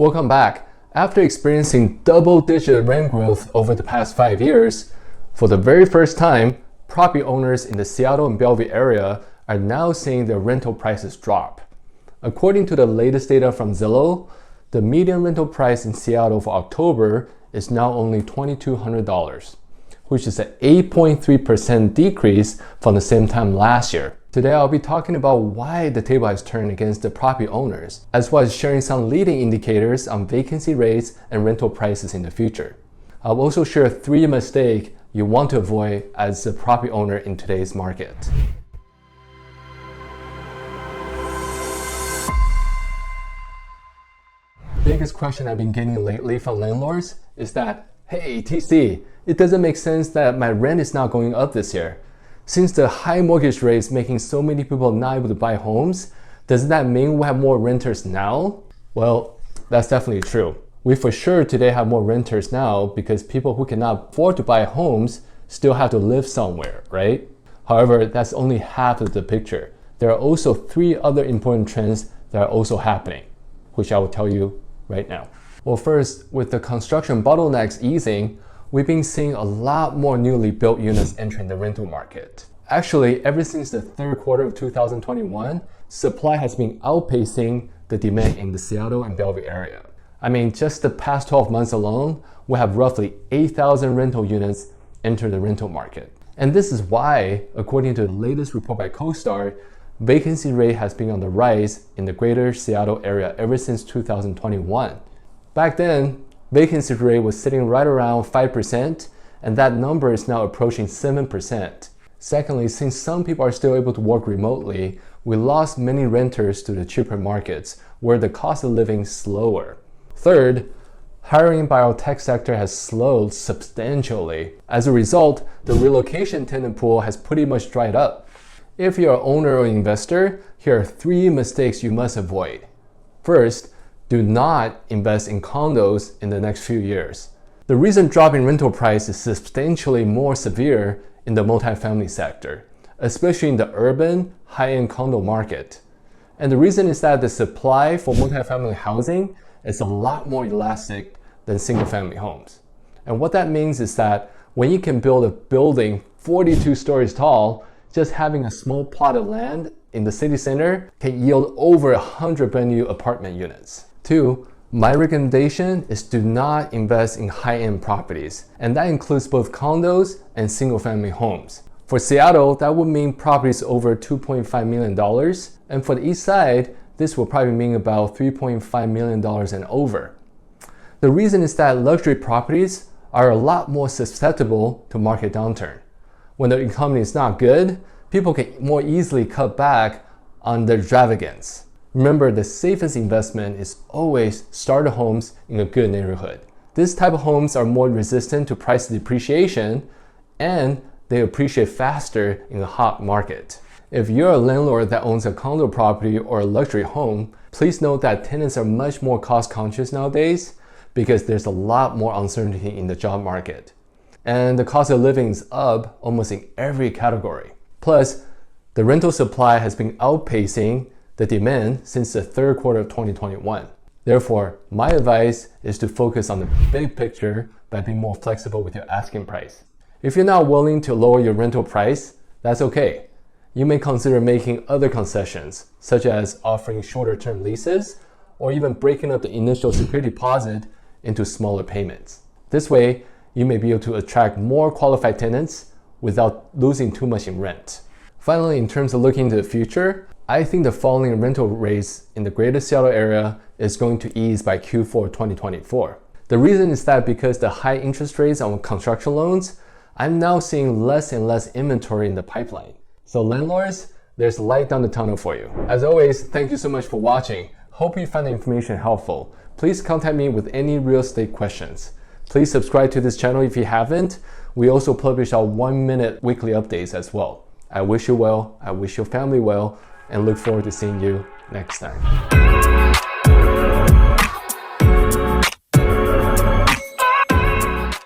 Welcome back. After experiencing double-digit rent growth over the past 5 years, for the very first time, property owners in the Seattle and Bellevue area are now seeing their rental prices drop. According to the latest data from Zillow, the median rental price in Seattle for October is now only $2,200, which is an 8.3% decrease from the same time last year. Today, I'll be talking about why the table has turned against the property owners, as well as sharing some leading indicators on vacancy rates and rental prices in the future. I'll also share 3 mistakes you want to avoid as a property owner in today's market. Biggest question I've been getting lately from landlords is that, hey TC, it doesn't make sense that my rent is not going up this year. Since the high mortgage rate is making so many people not able to buy homes, does that mean we have more renters now? Well, that's definitely true. We for sure today have more renters now because people who cannot afford to buy homes still have to live somewhere, right? However, that's only half of the picture. There are also 3 other important trends that are also happening, which I will tell you right now. Well, first, with the construction bottlenecks easing, we've been seeing a lot more newly built units entering the rental market. Actually, ever since the third quarter of 2021, supply has been outpacing the demand in the Seattle and Bellevue area. I mean, just the past 12 months alone, we have roughly 8,000 rental units enter the rental market. And this is why, according to the latest report by CoStar, vacancy rate has been on the rise in the greater Seattle area ever since 2021. Back then, vacancy rate was sitting right around 5%, and that number is now approaching 7%. Secondly, since some people are still able to work remotely, we lost many renters to the cheaper markets where the cost of living is slower. Third, hiring by our tech sector has slowed substantially. As a result, the relocation tenant pool has pretty much dried up. If you're an owner or investor, here are 3 mistakes you must avoid. First, do not invest in condos in the next few years. The recent drop in rental price is substantially more severe in the multifamily sector, especially in the urban, high-end condo market. And the reason is that the supply for multifamily housing is a lot more elastic than single-family homes. And what that means is that when you can build a building 42 stories tall, just having a small plot of land in the city center can yield over 100 brand new apartment units. 2, my recommendation is do not invest in high-end properties, and that includes both condos and single-family homes. For Seattle, that would mean properties over $2.5 million, and for the Eastside, this will probably mean about $3.5 million and over. The reason is that luxury properties are a lot more susceptible to market downturn. When the economy is not good, people can more easily cut back on their extravagance. Remember, the safest investment is always starter homes in a good neighborhood. This type of homes are more resistant to price depreciation, and they appreciate faster in a hot market. If you're a landlord that owns a condo property or a luxury home, please note that tenants are much more cost conscious nowadays because there's a lot more uncertainty in the job market. And the cost of living is up almost in every category. Plus, the rental supply has been outpacing the demand since the third quarter of 2021. Therefore, my advice is to focus on the big picture by being more flexible with your asking price. If you're not willing to lower your rental price, that's okay. You may consider making other concessions, such as offering shorter term leases or even breaking up the initial security deposit into smaller payments. This way, you may be able to attract more qualified tenants without losing too much in rent. Finally, in terms of looking into the future, I think the falling rental rates in the greater Seattle area is going to ease by Q4 2024. The reason is that because the high interest rates on construction loans, I'm now seeing less and less inventory in the pipeline. So landlords, there's light down the tunnel for you. As always, thank you so much for watching. Hope you found the information helpful. Please contact me with any real estate questions. Please subscribe to this channel if you haven't. We also publish our 1-minute weekly updates as well. I wish you well, I wish your family well, and look forward to seeing you next time.